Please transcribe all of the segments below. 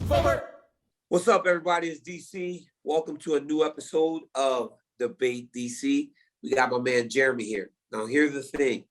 Vover. What's up, everybody? It's DC. Welcome to a new episode of Debate DC. We got my man Jeremy here. Now, here's the thing.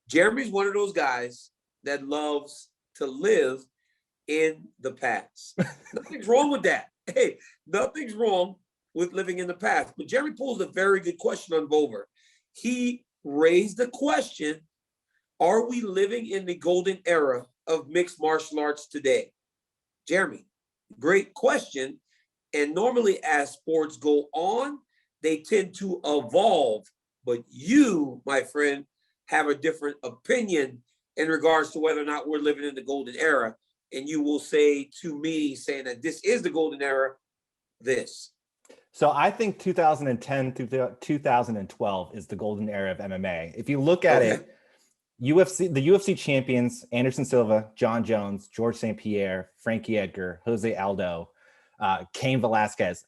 Jeremy's one of those guys that loves to live in the past. Nothing's wrong with that. Hey, nothing's wrong with living in the past. But Jeremy posed a very good question on Vover. He raised the question, are we living in the golden era of mixed martial arts today? Jeremy, great question. And normally as sports go on, they tend to evolve. But you, my friend, have a different opinion in regards to whether or not we're living in the golden era. And you will say to me, saying that this is the golden era, this. So I think 2010 through 2012 is the golden era of MMA. If you look at it, the UFC champions, Anderson Silva, John Jones, George St. Pierre, Frankie Edgar, Jose Aldo, Cain Velasquez.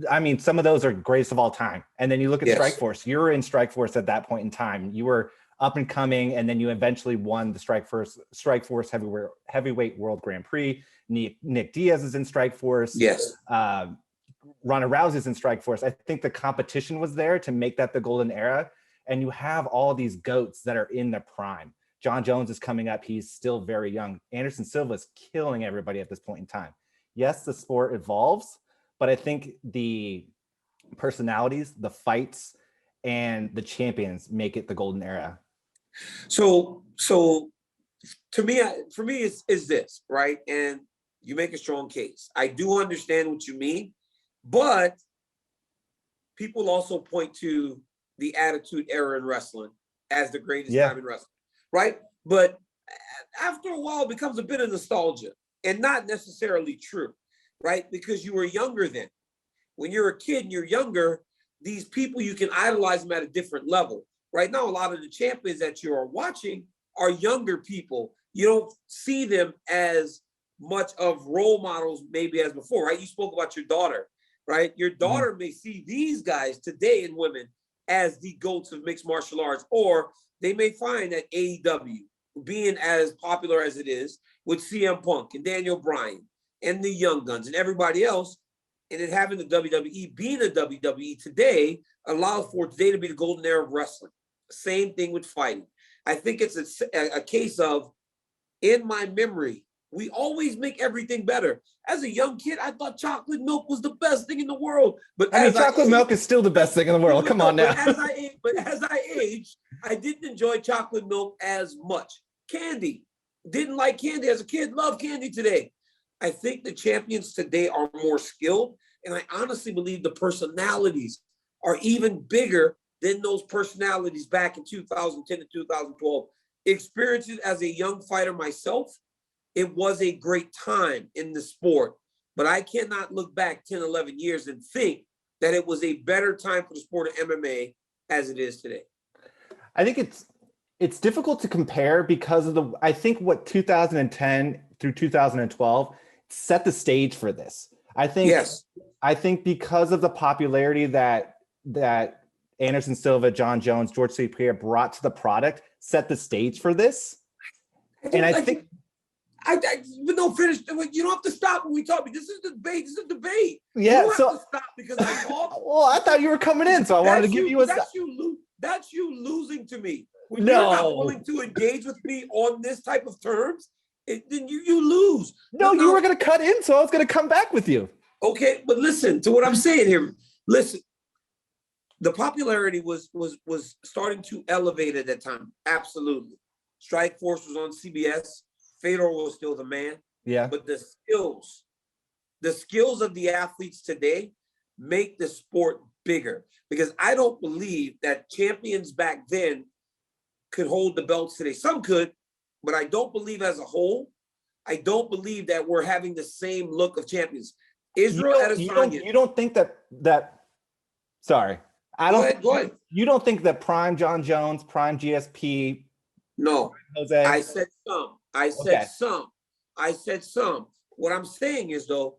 I mean, some of those are greatest of all time. And then you look at Strikeforce. You were in Strikeforce at that point in time. You were up and coming, and then you eventually won the Strikeforce heavyweight World Grand Prix. Nick Diaz is in Strikeforce. Yes. Ronda Rousey's in Strikeforce. I think the competition was there to make that the golden era. And you have all these GOATs that are in their prime. John Jones is coming up. He's still very young. Anderson Silva is killing everybody at this point in time. Yes, the sport evolves, but I think the personalities, the fights, and the champions make it the golden era. So to me, for me, is this, right? And you make a strong case. I do understand what you mean, but people also point to the Attitude Era in wrestling as the greatest time in wrestling, right? But after a while, it becomes a bit of nostalgia and not necessarily true, right? Because you were younger then. When you're a kid and you're younger, these people, you can idolize them at a different level. Right now, a lot of the champions that you are watching are younger people. You don't see them as much of role models maybe as before, right? You spoke about your daughter, right? Your daughter may see these guys today in women as the GOATs of mixed martial arts, or they may find that AEW being as popular as it is with CM Punk and Daniel Bryan and the Young Guns and everybody else, and then having the WWE being a WWE today allows for today to be the golden era of wrestling. Same thing with fighting. I think it's a case of, in my memory, we always make everything better. As a young kid, I thought chocolate milk was the best thing in the world. But I mean, chocolate milk is still the best thing in the world. Come on now. But as I aged, I didn't enjoy chocolate milk as much. Candy. Didn't like candy as a kid. Love candy today. I think the champions today are more skilled. And I honestly believe the personalities are even bigger than those personalities back in 2010 to 2012. Experiences as a young fighter myself, it was a great time in the sport, but I cannot look back 10, 11 years and think that it was a better time for the sport of MMA as it is today. I think it's difficult to compare because of I think what 2010 through 2012 set the stage for this. I think because of the popularity that Anderson Silva, John Jones, George St. Pierre brought to the product, set the stage for this. And I think but no, finish. You don't have to stop when we talk. This is a debate. This is a debate. Yeah, you don't have to stop because I talk. Well, I thought you were coming in, so I wanted to give you a stop. That's you losing to me. When no, you're not willing to engage with me on this type of terms, then you lose. No, you were going to cut in, so I was going to come back with you. Okay, but listen to what I'm saying here. Listen, the popularity was starting to elevate at that time. Absolutely, Strikeforce was on CBS. Fedor was still the man. Yeah. But the skills of the athletes today make the sport bigger, because I don't believe that champions back then could hold the belts today. Some could, but I don't believe as a whole. I don't believe that we're having the same look of champions. Israel Adesanya. You don't think that sorry. Go ahead. You don't think that prime John Jones, prime GSP. No. Jose. I said some. I said some. What I'm saying is, though,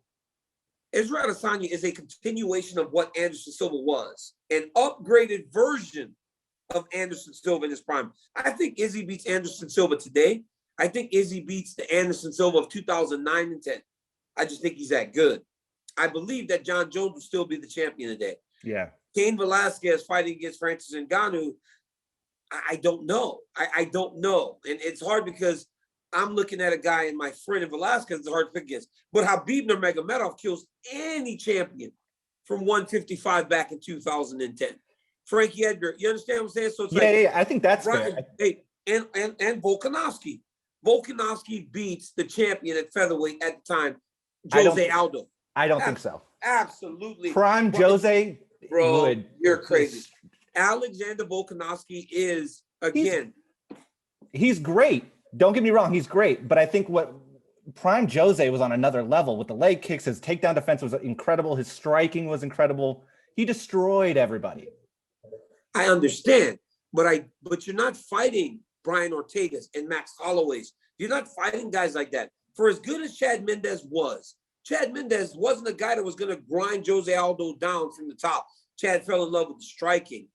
Israel Adesanya is a continuation of what Anderson Silva was, an upgraded version of Anderson Silva in his prime. I think Izzy beats Anderson Silva today. I think Izzy beats the Anderson Silva of 2009 and 10. I just think he's that good. I believe that John Jones will still be the champion today. Yeah. Cain Velasquez fighting against Francis Ngannou, I don't know. I don't know. And it's hard because I'm looking at a guy, and my friend in Velasquez is hard to pick against. But Khabib Nurmagomedov kills any champion from 155 back in 2010. Frankie Edgar, you understand what I'm saying? So it's Yeah, I think that's fair. Hey, and Volkanovski. Volkanovski beats the champion at featherweight at the time, Jose Aldo. I don't think so. Absolutely. Prime Jose, bro, you're crazy. Alexander Volkanovski is, again. He's great. Don't get me wrong, he's great. But I think what Prime Jose was on another level with the leg kicks. His takedown defense was incredible. His striking was incredible. He destroyed everybody. I understand, but you're not fighting Brian Ortega's and Max Holloway's. You're not fighting guys like that. For as good as Chad Mendes was, Chad Mendes wasn't a guy that was going to grind Jose Aldo down from the top. Chad fell in love with the striking.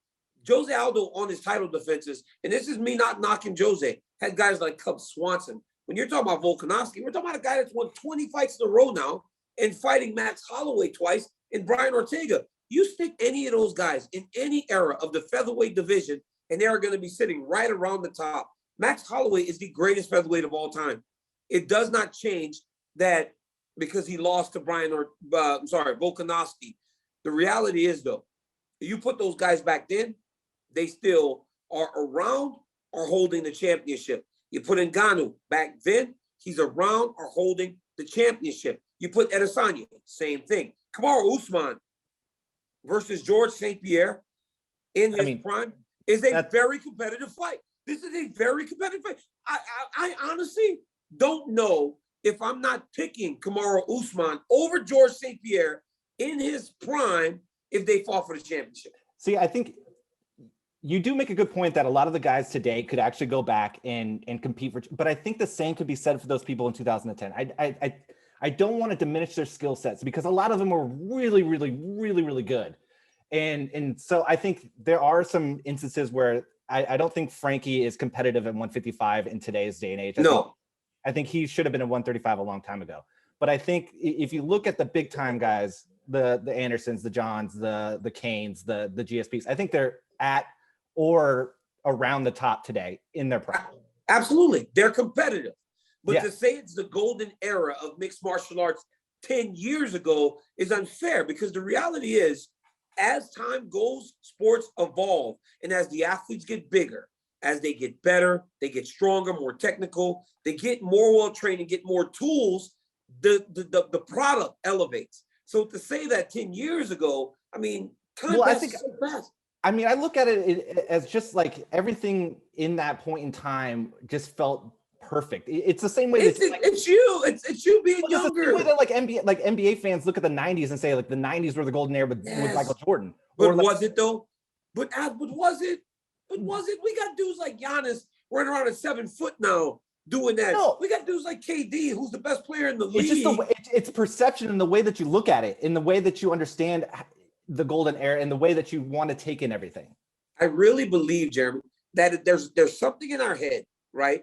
Jose Aldo on his title defenses, and this is me not knocking Jose, had guys like Cub Swanson. When you're talking about Volkanovski, we're talking about a guy that's won 20 fights in a row now and fighting Max Holloway twice and Brian Ortega. You stick any of those guys in any era of the featherweight division, and they are going to be sitting right around the top. Max Holloway is the greatest featherweight of all time. It does not change that because he lost to Volkanovski. The reality is, though, you put those guys back then, they still are around or holding the championship. You put Ngannou back then, he's around or holding the championship. You put Adesanya, same thing. Kamaru Usman versus George St. Pierre in his prime is a very competitive fight. This is a very competitive fight. I honestly don't know if I'm not picking Kamaru Usman over George St. Pierre in his prime if they fought for the championship. See, I think you do make a good point that a lot of the guys today could actually go back and compete for, but I think the same could be said for those people in 2010. I don't want to diminish their skill sets because a lot of them were really, really, really, really good. And so I think there are some instances where I don't think Frankie is competitive at 155 in today's day and age. I think he should have been at 135 a long time ago. But I think if you look at the big time guys, the Andersons, the Johns, the Canes, the GSPs, I think they're at or around the top today in their prime. Absolutely. They're competitive. But to say it's the golden era of mixed martial arts 10 years ago is unfair because the reality is, as time goes, sports evolve. And as the athletes get bigger, as they get better, they get stronger, more technical, they get more well-trained and get more tools, the product elevates. So to say that 10 years ago, I mean, I think so fast. I mean, I look at it as just like everything in that point in time just felt perfect. It's the same way. It's you being younger. It's the same way that NBA fans look at the 90s and say like the 90s were the golden era with Michael Jordan. But was it though? But was it? But was it? We got dudes like Giannis running around at 7 foot now doing that. No. We got dudes like KD, who's the best player in the league. It's just it's perception and the way that you look at it, in the way that you understand the golden era and the way that you want to take in everything. I really believe, Jeremy, that there's something in our head, right?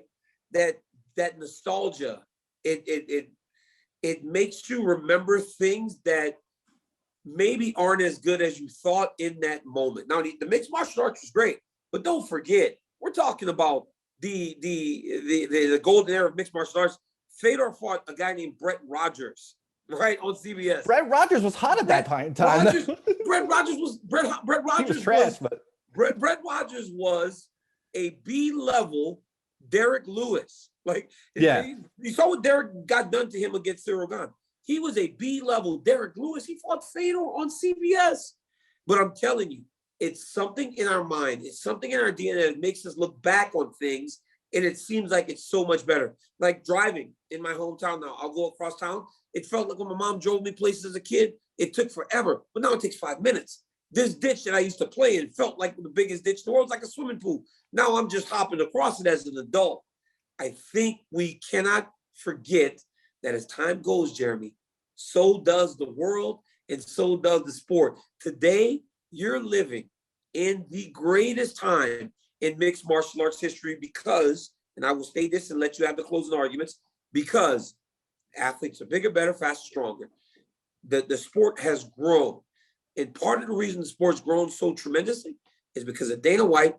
That nostalgia, it makes you remember things that maybe aren't as good as you thought in that moment. Now, the mixed martial arts is great, but don't forget, we're talking about the golden era of mixed martial arts. Fedor fought a guy named Brett Rogers, right, on CBS. Brett Rogers was hot at that time. Brett Rogers was trash, but Brett Rogers was a B-level Derek Lewis. Like, you saw what Derek got done to him against Cyril Gane. He was a B-level Derek Lewis. He fought Fedor on CBS. But I'm telling you, it's something in our mind. It's something in our DNA that makes us look back on things, and it seems like it's so much better. Like driving in my hometown now. I'll go across town. It felt like when my mom drove me places as a kid, it took forever. But now it takes 5 minutes. This ditch that I used to play in felt like the biggest ditch in the world. It's like a swimming pool. Now I'm just hopping across it as an adult. I think we cannot forget that as time goes, Jeremy, so does the world and so does the sport. Today, you're living in the greatest time in mixed martial arts history because and I will state this and let you have the closing arguments, because athletes are bigger, better, faster, stronger. The sport has grown. And part of the reason the sport's grown so tremendously is because of Dana White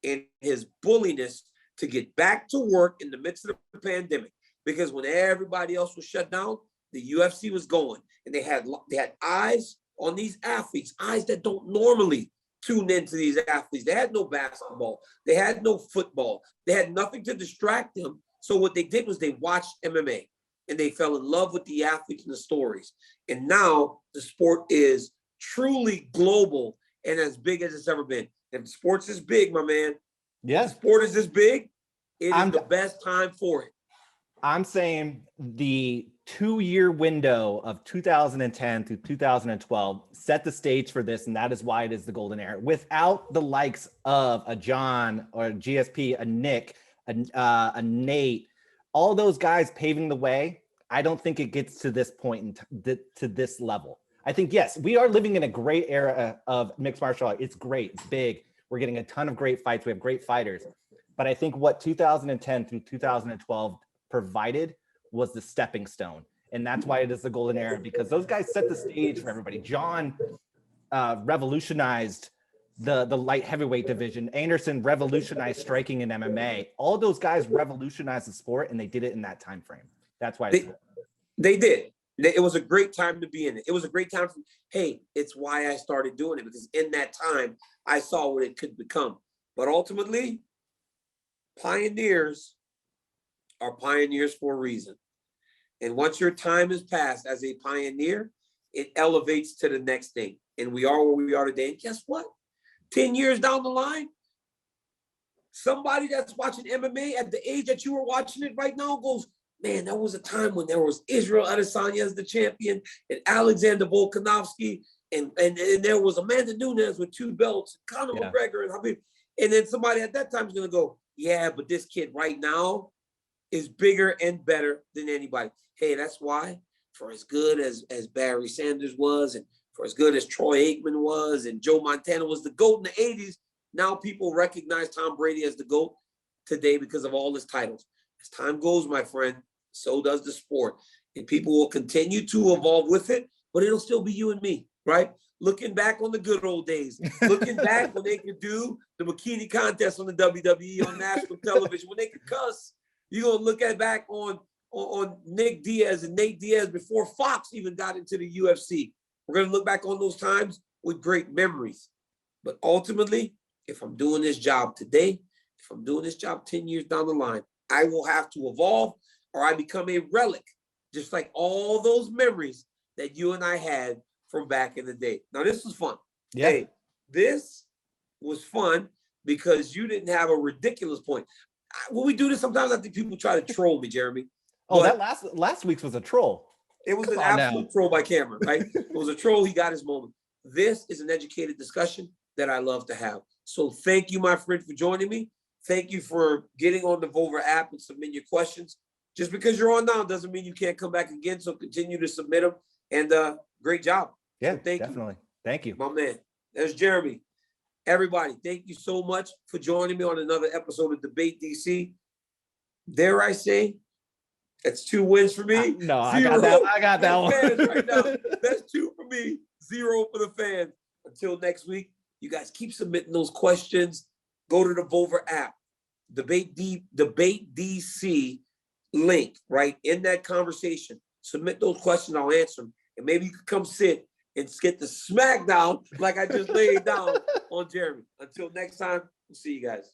and his bulliness to get back to work in the midst of the pandemic. Because when everybody else was shut down, the UFC was going, and they had eyes on these athletes, eyes that don't normally tune into these athletes. They had no basketball, they had no football, they had nothing to distract them. So what they did was they watched MMA, and they fell in love with the athletes and the stories. And now the sport is truly global and as big as it's ever been. If sports is big, my man, Yeah, the sport is this big, it is the best time for it. I'm saying the 2-year window of 2010 through 2012 set the stage for this, and that is why it is the golden era. Without the likes of a John or a GSP, a Nick, a Nate, all those guys paving the way, I don't think it gets to this point to this level. I think, yes, we are living in a great era of mixed martial art. It's great. It's big. We're getting a ton of great fights. We have great fighters. But I think what 2010 through 2012 provided was the stepping stone. And that's why it is the golden era, because those guys set the stage for everybody. John revolutionized the light heavyweight division. Anderson revolutionized striking in MMA. All those guys revolutionized the sport, and they did it in that time frame. That's why they did. It was a great time to be in it. It was a great time. It's why I started doing it, because in that time, I saw what it could become. But ultimately, pioneers are pioneers for a reason. And once your time has passed as a pioneer, it elevates to the next thing. And we are where we are today. And guess what? 10 years down the line, somebody that's watching MMA at the age that you are watching it right now goes, man, there was a time when there was Israel Adesanya as the champion and Alexander Volkanovski, and there was Amanda Nunes with 2 belts, Conor McGregor, and Habib. And then somebody at that time is going to go, yeah, but this kid right now is bigger and better than anybody. Hey, that's why, for as good as Barry Sanders was, and for as good as Troy Aikman was, and Joe Montana was the GOAT in the 80s, now people recognize Tom Brady as the GOAT today because of all his titles. As time goes, my friend, so does the sport. And people will continue to evolve with it, but it'll still be you and me, right? Looking back on the good old days, looking back when they could do the bikini contest on the WWE on national television, when they could cuss. You're going to look back on Nick Diaz and Nate Diaz before Fox even got into the UFC. We're going to look back on those times with great memories. But ultimately, if I'm doing this job today, if I'm doing this job 10 years down the line, I will have to evolve, or I become a relic, just like all those memories that you and I had from back in the day. Now, this was fun. Yeah. Hey, this was fun because you didn't have a ridiculous point. When we do this, sometimes I think people try to troll me, Jeremy. Oh, that last week's was a troll. It was an absolute troll by Cameron, right? It was a troll. He got his moment. This is an educated discussion that I love to have. So thank you, my friend, for joining me. Thank you for getting on the Vover app and submitting your questions. Just because you're on now doesn't mean you can't come back again. So continue to submit them. And great job. Yeah, so thank definitely. You. Thank you. My man. There's Jeremy. Everybody, thank you so much for joining me on another episode of Debate DC. Dare I say, that's 2 wins for me. No, 0 I got that one. Fans right now. That's 2 for me, 0 for the fans. Until next week, you guys keep submitting those questions. Go to the Vover app, Debate DC link, right in that conversation. Submit those questions, I'll answer them. And maybe you could come sit and get the smackdown like I just laid down on Jeremy. Until next time, we'll see you guys.